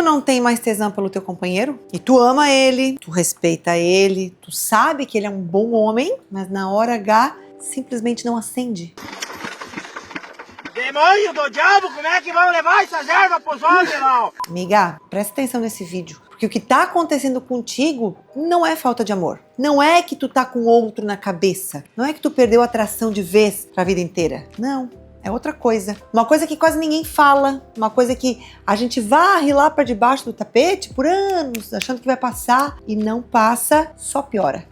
não tem mais tesão pelo teu companheiro? E tu ama ele, tu respeita ele, tu sabe que ele é um bom homem, mas na hora H simplesmente não acende. Demônio do diabo, como é que vão levar essas ervas pros homens, não? Amiga, presta atenção nesse vídeo. Porque o que tá acontecendo contigo não é falta de amor. Não é que tu tá com outro na cabeça. Não é que tu perdeu a atração de vez pra vida inteira. Não. É outra coisa. Uma coisa que quase ninguém fala. Uma coisa que a gente varre lá pra debaixo do tapete por anos, achando que vai passar. E não passa, só piora.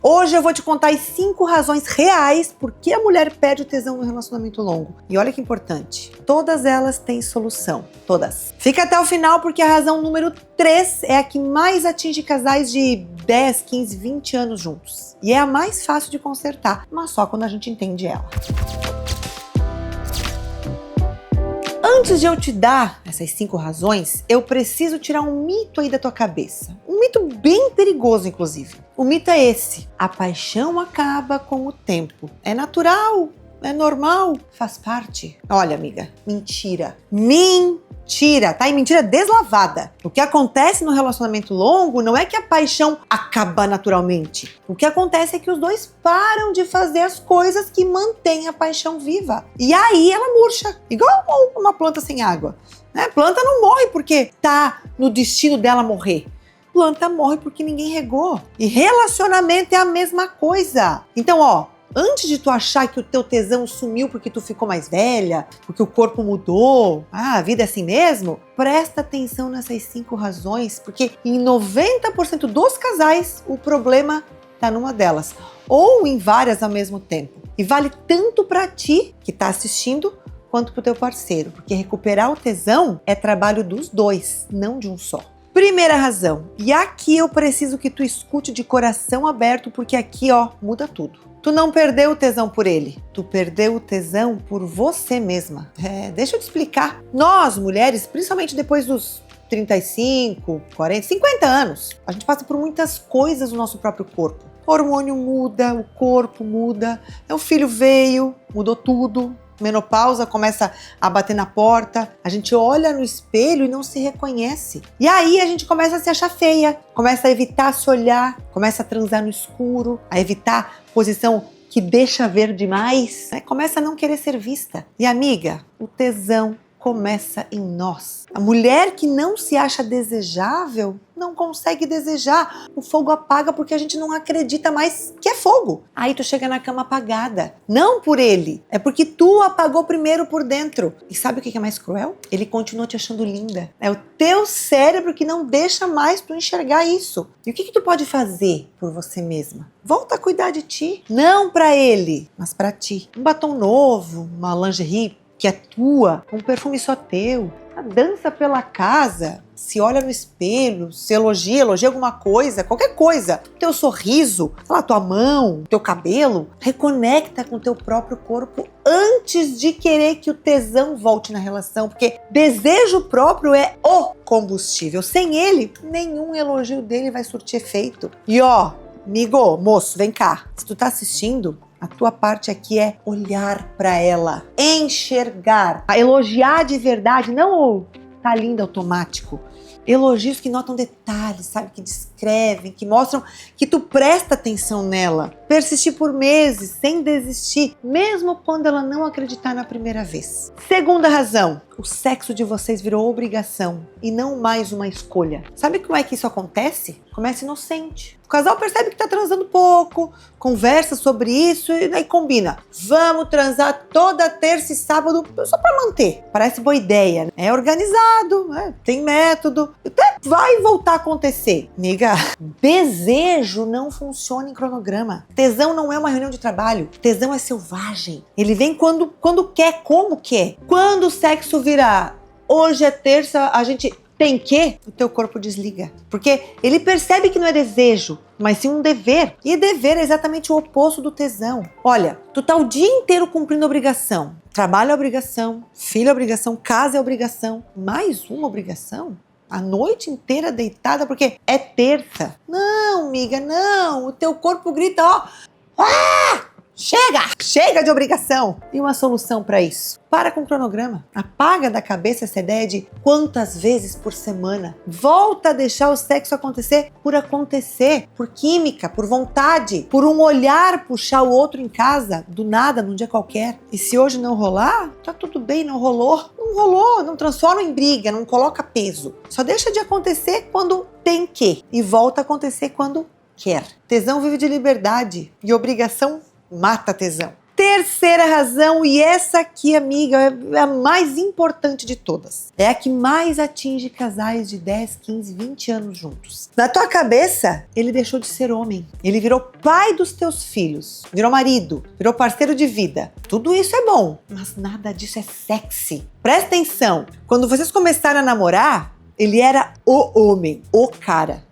Hoje eu vou te contar as 5 razões reais por que a mulher perde o tesão no relacionamento longo. E olha que importante, todas elas têm solução, todas. Fica até o final porque a razão número 3 é a que mais atinge casais de 10, 15, 20 anos juntos. E é a mais fácil de consertar, mas só quando a gente entende ela. Antes de eu te dar essas 5 razões, eu preciso tirar um mito aí da tua cabeça. Um mito bem perigoso, inclusive. O mito é esse: a paixão acaba com o tempo. É natural, é normal, faz parte. Olha, amiga, mentira. Mentira, tá? E mentira deslavada. O que acontece no relacionamento longo não é que a paixão acaba naturalmente. O que acontece é que os dois param de fazer as coisas que mantêm a paixão viva. E aí ela murcha, igual uma planta sem água. Né? Planta não morre porque tá no destino dela morrer. Planta morre porque ninguém regou. E relacionamento é a mesma coisa. Então, antes de tu achar que o teu tesão sumiu porque tu ficou mais velha, porque o corpo mudou, a vida é assim mesmo, presta atenção nessas 5 razões, porque em 90% dos casais o problema tá numa delas, ou em várias ao mesmo tempo. E vale tanto pra ti que tá assistindo, quanto pro teu parceiro, porque recuperar o tesão é trabalho dos dois, não de um só. Primeira razão, e aqui eu preciso que tu escute de coração aberto, porque aqui, muda tudo. Tu não perdeu o tesão por ele, tu perdeu o tesão por você mesma. Deixa eu te explicar. Nós, mulheres, principalmente depois dos 35, 40, 50 anos, a gente passa por muitas coisas no nosso próprio corpo. O hormônio muda, o corpo muda, o filho veio, mudou tudo. Menopausa começa a bater na porta, a gente olha no espelho e não se reconhece. E aí a gente começa a se achar feia, começa a evitar se olhar, começa a transar no escuro, a evitar posição que deixa ver demais, começa a não querer ser vista. E amiga, o tesão começa em nós. A mulher que não se acha desejável não consegue desejar. O fogo apaga porque a gente não acredita mais que é fogo. Aí tu chega na cama apagada. Não por ele, é porque tu apagou primeiro por dentro. E sabe o que é mais cruel? Ele continua te achando linda. É o teu cérebro que não deixa mais tu enxergar isso. E o que tu pode fazer por você mesma? Volta a cuidar de ti. Não pra ele, mas pra ti. Um batom novo, uma lingerie que é tua, um perfume só teu, dança pela casa, se olha no espelho, se elogia alguma coisa, qualquer coisa, teu sorriso, tua mão, teu cabelo, reconecta com teu próprio corpo antes de querer que o tesão volte na relação, porque desejo próprio é o combustível, sem ele, nenhum elogio dele vai surtir efeito. E amigo, moço, vem cá, se tu tá assistindo, a tua parte aqui é olhar pra ela, enxergar, elogiar de verdade, não o tá lindo automático. Elogios que notam detalhes, sabe? Que descrevem, que mostram que tu presta atenção nela. Persistir por meses, sem desistir, mesmo quando ela não acreditar na primeira vez. Segunda razão, o sexo de vocês virou obrigação e não mais uma escolha. Sabe como é que isso acontece? Começa inocente. O casal percebe que tá transando pouco, conversa sobre isso e daí combina. Vamos transar toda terça e sábado só pra manter. Parece boa ideia, né? É organizado, tem método. Até vai voltar a acontecer. Amiga, desejo não funciona em cronograma. Tesão não é uma reunião de trabalho. Tesão é selvagem. Ele vem quando quer, como quer. Quando o sexo virar, hoje é terça, a gente tem que, o teu corpo desliga. Porque ele percebe que não é desejo, mas sim um dever. E dever é exatamente o oposto do tesão. Olha, tu tá o dia inteiro cumprindo obrigação. Trabalho é obrigação, filho é obrigação, casa é obrigação. Mais uma obrigação? A noite inteira deitada porque é terça. Não, amiga, não. O teu corpo grita, Chega de obrigação! E uma solução para isso? Para com o cronograma. Apaga da cabeça essa ideia de quantas vezes por semana. Volta a deixar o sexo acontecer, por química, por vontade, por um olhar puxar o outro em casa, do nada, num dia qualquer. E se hoje não rolar, tá tudo bem, não rolou. Não rolou, não transforma em briga, não coloca peso. Só deixa de acontecer quando tem que. E volta a acontecer quando quer. Tesão vive de liberdade e obrigação mata tesão. Terceira razão, e essa aqui, amiga, é a mais importante de todas. É a que mais atinge casais de 10, 15, 20 anos juntos. Na tua cabeça, ele deixou de ser homem. Ele virou pai dos teus filhos, virou marido, virou parceiro de vida. Tudo isso é bom, mas nada disso é sexy. Presta atenção, quando vocês começaram a namorar, ele era o homem, o cara.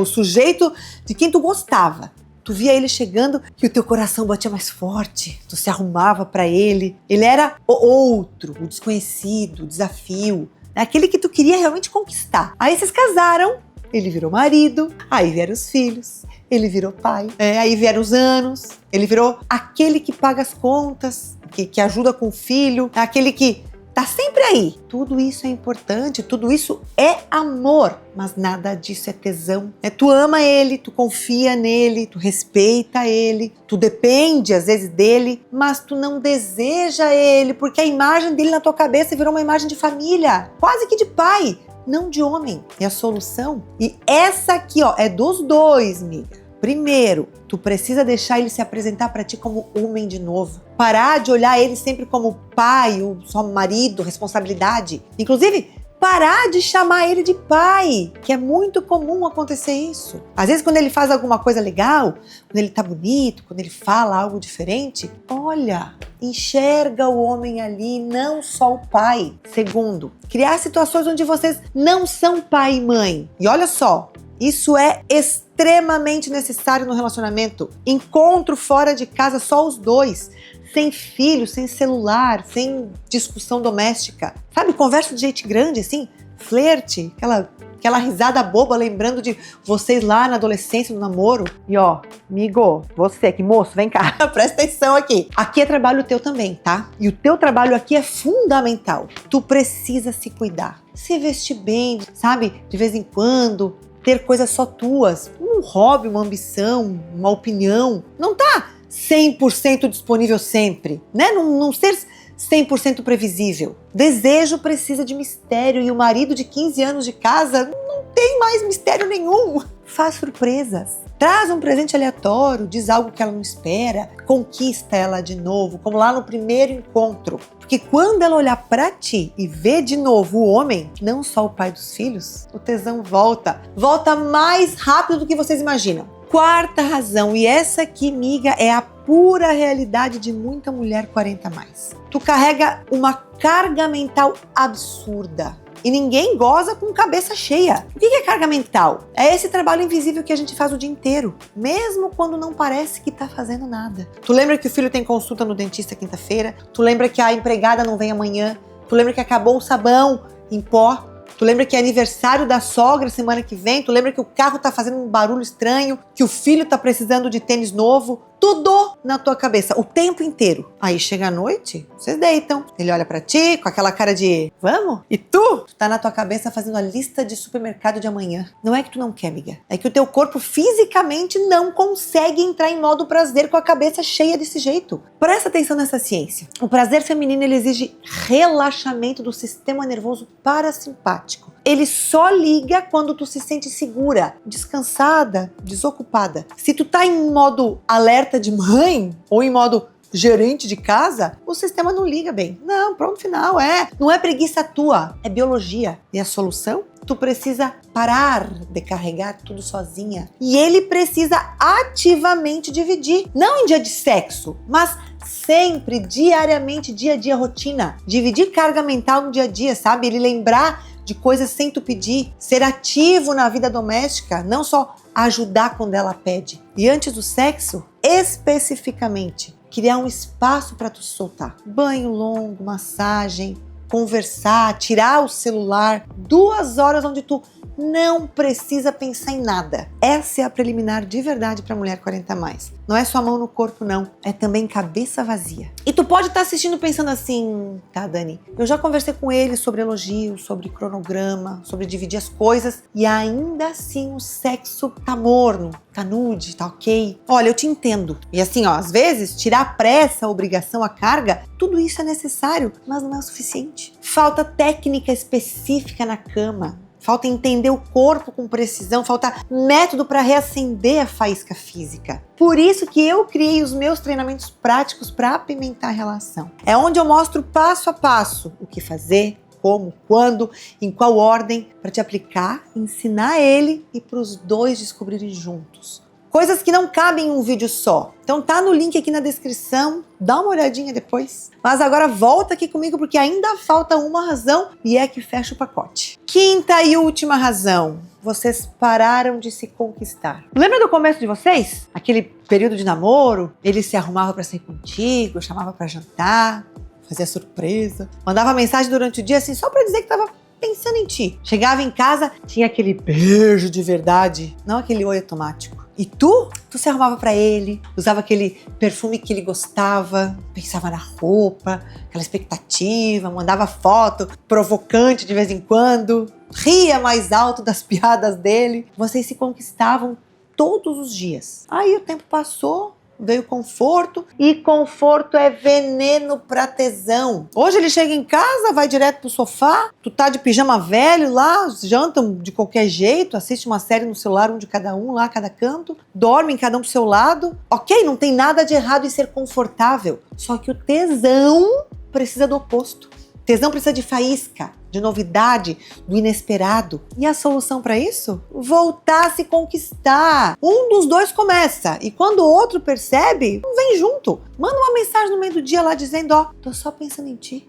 O sujeito de quem tu gostava. Tu via ele chegando e o teu coração batia mais forte. Tu se arrumava pra ele. Ele era o outro, o desconhecido, o desafio. Aquele que tu queria realmente conquistar. Aí vocês casaram, ele virou marido, aí vieram os filhos, ele virou pai. Aí vieram os anos, ele virou aquele que paga as contas, que ajuda com o filho, aquele que tá sempre aí. Tudo isso é importante, tudo isso é amor, mas nada disso é tesão. Tu ama ele, tu confia nele, tu respeita ele, tu depende às vezes dele, mas tu não deseja ele, porque a imagem dele na tua cabeça virou uma imagem de família, quase que de pai, não de homem. E a solução? E essa aqui, é dos dois, amiga. Primeiro, tu precisa deixar ele se apresentar para ti como homem de novo. Parar de olhar ele sempre como pai, ou só marido, responsabilidade. Inclusive, parar de chamar ele de pai, que é muito comum acontecer isso. Às vezes, quando ele faz alguma coisa legal, quando ele tá bonito, quando ele fala algo diferente, olha, enxerga o homem ali, não só o pai. Segundo, criar situações onde vocês não são pai e mãe. E olha só, isso é extremamente necessário no relacionamento. Encontro fora de casa, só os dois. Sem filho, sem celular, sem discussão doméstica. Sabe, conversa de gente grande, assim, flerte, aquela risada boba, lembrando de vocês lá na adolescência, no namoro. E amigo, você que moço, vem cá, presta atenção aqui. Aqui é trabalho teu também, tá? E o teu trabalho aqui é fundamental. Tu precisa se cuidar, se vestir bem, sabe, de vez em quando, ter coisas só tuas, um hobby, uma ambição, uma opinião. Não tá 100% disponível sempre, né? Não ser 100% previsível. Desejo precisa de mistério e o marido de 15 anos de casa não tem mais mistério nenhum. Faz surpresas. Traz um presente aleatório, diz algo que ela não espera, conquista ela de novo, como lá no primeiro encontro. Porque quando ela olhar pra ti e ver de novo o homem, não só o pai dos filhos, o tesão volta mais rápido do que vocês imaginam. Quarta razão, e essa aqui, miga, é a pura realidade de muita mulher 40 a mais. Tu carrega uma carga mental absurda. E ninguém goza com cabeça cheia. O que é carga mental? É esse trabalho invisível que a gente faz o dia inteiro, mesmo quando não parece que tá fazendo nada. Tu lembra que o filho tem consulta no dentista quinta-feira? Tu lembra que a empregada não vem amanhã? Tu lembra que acabou o sabão em pó? Tu lembra que é aniversário da sogra semana que vem? Tu lembra que o carro tá fazendo um barulho estranho? Que o filho tá precisando de tênis novo? Tudo na tua cabeça, o tempo inteiro. Aí chega a noite, vocês deitam. Ele olha pra ti com aquela cara de vamos? E tu tá na tua cabeça fazendo a lista de supermercado de amanhã. Não é que tu não quer, amiga. É que o teu corpo fisicamente não consegue entrar em modo prazer com a cabeça cheia desse jeito. Presta atenção nessa ciência. O prazer feminino, ele exige relaxamento do sistema nervoso parasimpático. Ele só liga quando tu se sente segura, descansada, desocupada. Se tu tá em modo alerta de mãe ou em modo gerente de casa, o sistema não liga bem. Não, pronto, final, não é preguiça tua, é biologia. E a solução? Tu precisa parar de carregar tudo sozinha. E ele precisa ativamente dividir. Não em dia de sexo, mas sempre, diariamente, dia a dia, rotina. Dividir carga mental no dia a dia, sabe? Ele lembrar de coisas sem tu pedir, ser ativo na vida doméstica, não só ajudar quando ela pede. E antes do sexo, especificamente, criar um espaço para tu soltar. Banho longo, massagem, conversar, tirar o celular, 2 horas onde tu Não precisa pensar em nada. Essa é a preliminar de verdade para mulher 40+. Não é só mão no corpo, não. É também cabeça vazia. E tu pode estar assistindo pensando assim, tá, Dani? Eu já conversei com ele sobre elogio, sobre cronograma, sobre dividir as coisas e ainda assim o sexo tá morno, tá nude, tá ok. Olha, eu te entendo. E assim, ó, às vezes tirar a pressa, a obrigação, a carga, tudo isso é necessário, mas não é o suficiente. Falta técnica específica na cama. Falta entender o corpo com precisão, falta método para reacender a faísca física. Por isso que eu criei os meus treinamentos práticos para apimentar a relação. É onde eu mostro passo a passo o que fazer, como, quando, em qual ordem, para te aplicar, ensinar ele e para os dois descobrirem juntos. Coisas que não cabem em um vídeo só. Então tá no link aqui na descrição, dá uma olhadinha depois. Mas agora volta aqui comigo porque ainda falta uma razão e é que fecha o pacote. Quinta e última razão. Vocês pararam de se conquistar. Lembra do começo de vocês? Aquele período de namoro? Ele se arrumava para sair contigo, chamava para jantar, fazia surpresa, mandava mensagem durante o dia assim só para dizer que tava pensando em ti. Chegava em casa, tinha aquele beijo de verdade, não aquele oi automático. E tu se arrumava pra ele, usava aquele perfume que ele gostava, pensava na roupa, aquela expectativa, mandava foto provocante de vez em quando, ria mais alto das piadas dele. Vocês se conquistavam todos os dias. Aí o tempo passou, veio conforto e conforto é veneno pra tesão. Hoje ele chega em casa, vai direto pro sofá, tu tá de pijama velho lá, jantam de qualquer jeito, assiste uma série no celular, um de cada um lá, cada canto, dormem cada um pro seu lado. Ok, não tem nada de errado em ser confortável, só que o tesão precisa do oposto. Tesão precisa de faísca, de novidade, do inesperado. E a solução para isso? Voltar a se conquistar. Um dos dois começa e quando o outro percebe, vem junto. Manda uma mensagem no meio do dia lá dizendo, ó, tô só pensando em ti.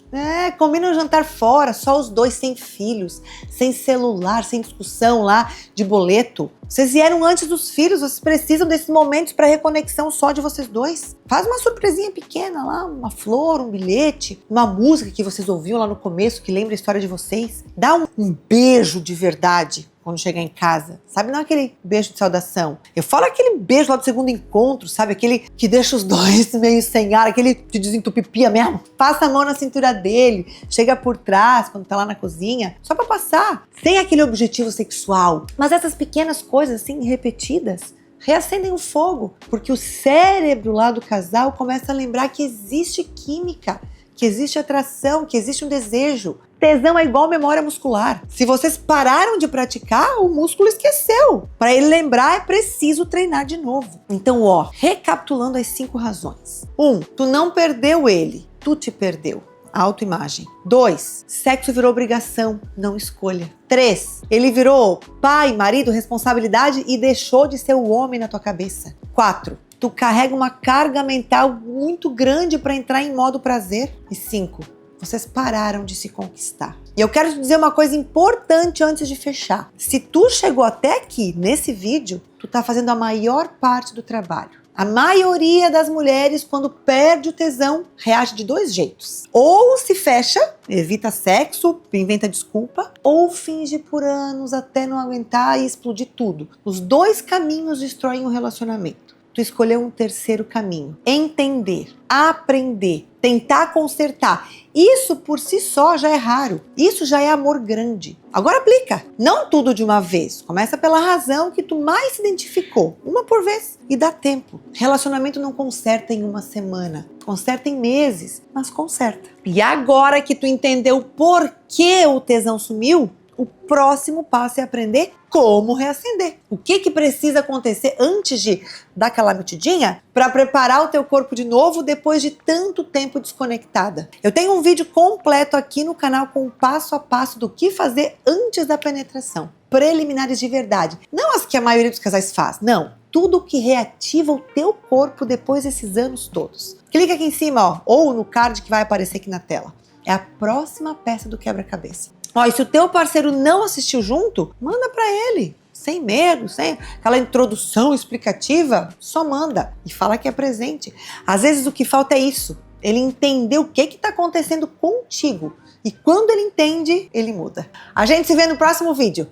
Combina um jantar fora, só os dois, sem filhos, sem celular, sem discussão lá de boleto. Vocês vieram antes dos filhos, vocês precisam desses momentos para reconexão só de vocês dois. Faz uma surpresinha pequena lá, uma flor, um bilhete, uma música que vocês ouviram lá no começo, que lembra a história de vocês. Dá um beijo de verdade quando chegar em casa, sabe? Não aquele beijo de saudação. Eu falo aquele beijo lá do segundo encontro, sabe? Aquele que deixa os dois meio sem ar, aquele que desentupipia mesmo. Passa a mão na cintura dele, chega por trás quando tá lá na cozinha, só pra passar, sem aquele objetivo sexual. Mas essas pequenas coisas assim, repetidas, reacendem o fogo, porque o cérebro lá do casal começa a lembrar que existe química, que existe atração, que existe um desejo. Tesão é igual memória muscular. Se vocês pararam de praticar, o músculo esqueceu. Para ele lembrar, é preciso treinar de novo. Então, ó, recapitulando as 5 razões. 1, tu não perdeu ele, tu te perdeu. Autoimagem. 2, sexo virou obrigação, não escolha. 3, ele virou pai, marido, responsabilidade e deixou de ser o homem na tua cabeça. 4, tu carrega uma carga mental muito grande para entrar em modo prazer. E 5, vocês pararam de se conquistar. E eu quero te dizer uma coisa importante antes de fechar. Se tu chegou até aqui nesse vídeo, tu tá fazendo a maior parte do trabalho. A maioria das mulheres, quando perde o tesão, reage de 2 jeitos. Ou se fecha, evita sexo, inventa desculpa, ou finge por anos até não aguentar e explodir tudo. Os 2 caminhos destroem o relacionamento. Tu escolheu um terceiro caminho. Entender, aprender, tentar consertar. Isso por si só já é raro. Isso já é amor grande. Agora aplica. Não tudo de uma vez. Começa pela razão que tu mais se identificou. Uma por vez. E dá tempo. Relacionamento não conserta em uma semana. Conserta em meses. Mas conserta. E agora que tu entendeu por que o tesão sumiu, o próximo passo é aprender como reacender. O que precisa acontecer antes de dar aquela metidinha para preparar o teu corpo de novo depois de tanto tempo desconectada. Eu tenho um vídeo completo aqui no canal com o passo a passo do que fazer antes da penetração. Preliminares de verdade. Não as que a maioria dos casais faz, não. Tudo que reativa o teu corpo depois desses anos todos. Clica aqui em cima, ó, ou no card que vai aparecer aqui na tela. É a próxima peça do quebra-cabeça. Ó, e se o teu parceiro não assistiu junto, manda pra ele. Sem medo, sem aquela introdução explicativa, só manda e fala que é presente. Às vezes o que falta é isso, ele entender o que tá acontecendo contigo. E quando ele entende, ele muda. A gente se vê no próximo vídeo.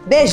Beijo!